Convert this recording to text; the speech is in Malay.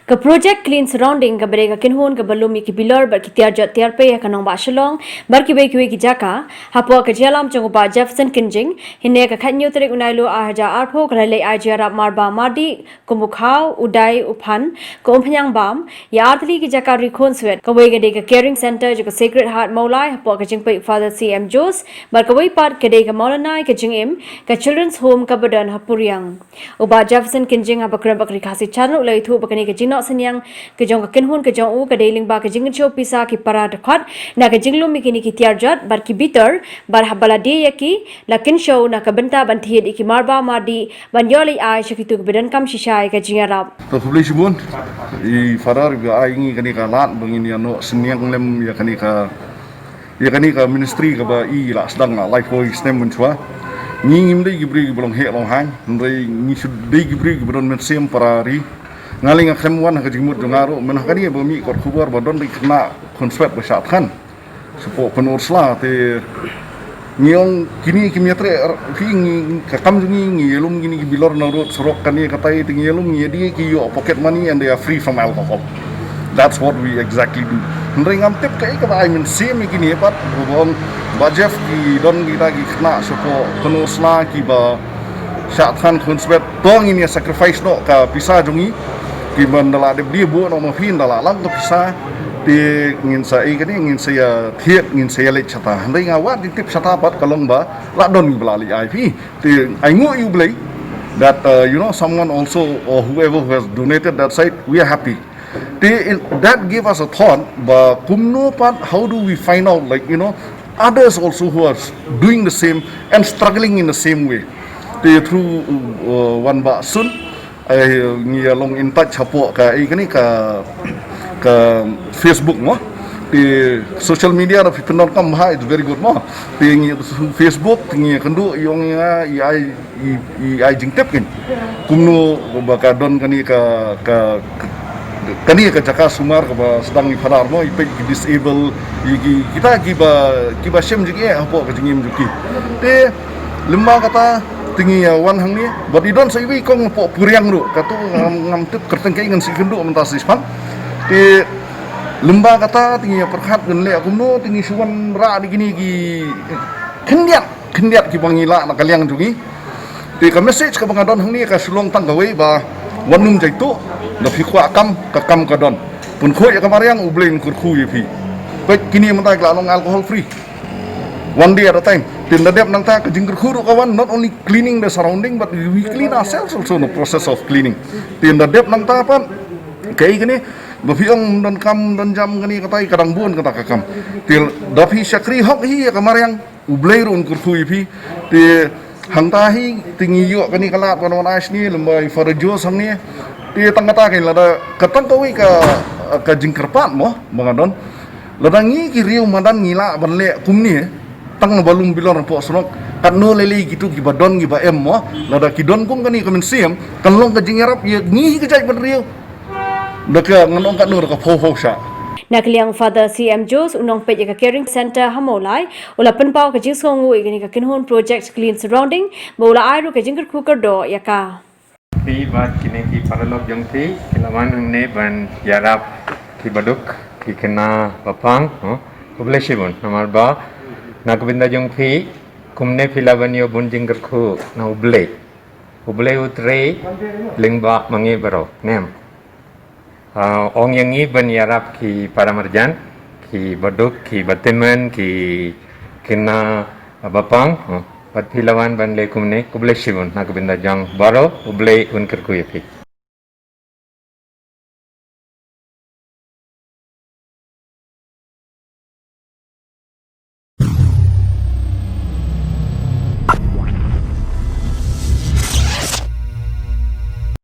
Ke project clean surrounding ke bereka kinhun ke belum ki bilar ber ki tiar pe ya kanong ba shalong bar ki be ki jaka hapo ke jalam chong ba Jefferson Kinjing hinne ka khanyo trek unailu a haja arpho kra le ai jara marba madi kumukhau udai uphan ko phanyang bam ya artli ki jaka rikhon swet ka we ke caring center jo Sacred Heart Maulai hapo ke jingpe Father CM Jos bar ka we part ke ka Maulana ke jingim ka children's home ka badan hapuriang uba Jefferson Kinjing habakram bakri khasi channel lai thu bakani ke senyang kejong kenhun kejong u ke deling ba kejing cho pisa ki para dekat na kejing lu mikini ki tiarjat bar ki bitter bar habala de yaki lakin show na ka benta banthi ki marba madi banjoli ai shakitu bedan kam shisha ke jingarap to publish bun I farar ga ai ngi kani ka lat bangini ano senyang lem ya kani ka ministry ka ba I la sedang na life voice nem mun chwa ngim de gibri bolong he long hang ndai ngi sud de gibri gibron men sem parari ngaling akham wan ka jimut jongaro men hakani bami kor khubor badon di kena konsep besat kan sepo penursla te ngiong kini kimiatre fi ka kam jungi ngilum gini bilor na rot sorok kani katai tingilum ngedi ki yo pocket money and they are free from alcohol. That's what we exactly do. Ndring am tip kai ka ai men sem gini pat bong bajef ki don kita ki kena sepo penursla ki ba syat kan konsep tong ini sacrifice no ka pisa jungi ki mandala de dia buat no mafin dala lang to pisa di ngin saya kani ngin saya thiet ngin saya le chata ndai ngawat di tip chata pat kalong ba la don blali IP ti I know you play that someone also or whoever who has donated that site we are happy that give us a thought ba kumno pat how do we find out others also who are doing the same and struggling in the same way through one ba sun ngi long in touch hapo ka ikani ka Facebook mo di social media of penor kam ha is very good mo di ngi Facebook ngi kendu yong ai jingtep kin kumno baka don kani ka jaka sumar ka sedang ni padar mo ipe disable kita kiba shem jigi hapo ka jingim juki te lemba kata tinggi wan hang ni but you don't say we kong po puriang ru katu ngam tip kerteng kai ngan si kendu mentas ispan ti lemba kata tinggi perkhat ngan le akumno tinggi suwan ra di gini ki kendiat ki bangila na kaliang jungi ti ka message ka bangadon hang ni ka sulong tang gawe ba wanum jaitu na fikwa kam kadon pun khoi ka mariang ublein kurkhu yepi pe kini mentai klalong alcohol free one day at a time. Tin dadep nang ta kajingker khuru kawan not only cleaning the surrounding but we clean ourselves also in the process of cleaning. Tin dadep nang ta pan kai kini bafiong dan kam dan jam kani katai kadang buon kata kakam. Til dapi syakri hok hi kamaryang ublei ron kurku ipi ti hang ta hi tingi yo kani kalat wan ais ni lembai farajo sang ni ti tang kata kai lada katang kawi ka jingker pat mo bangadon ladangi ki riu madan ngila banle kumni tang balung bilor po sonok kanno lele gitu ki badon ki ba em mo lada ki don kung kani kamen sim kanlong ka jingarap ye ngi ki jai ban riu daka nganong ka nur ka pho sha nakliang Father CM Jos unong pe ka caring center hamolai ula penpau ka jingsong u igani ka kinhon project clean surrounding bola airu ka jingker kukar do yaka ti bat kini ki paralog jong ti kilawan ne ban yarap ki baduk ki kena papang obleshibon namar ba Nakabinda jong fi kumne filabanyo bunjing kerku na uble utre lingba mangi baro nem ong yangi ban yarap ki paramarjan ki baduk ki bateman ki kena bapang pat filawan ban le kumne kuble shibun nakabinda jong baro uble un kerku yapi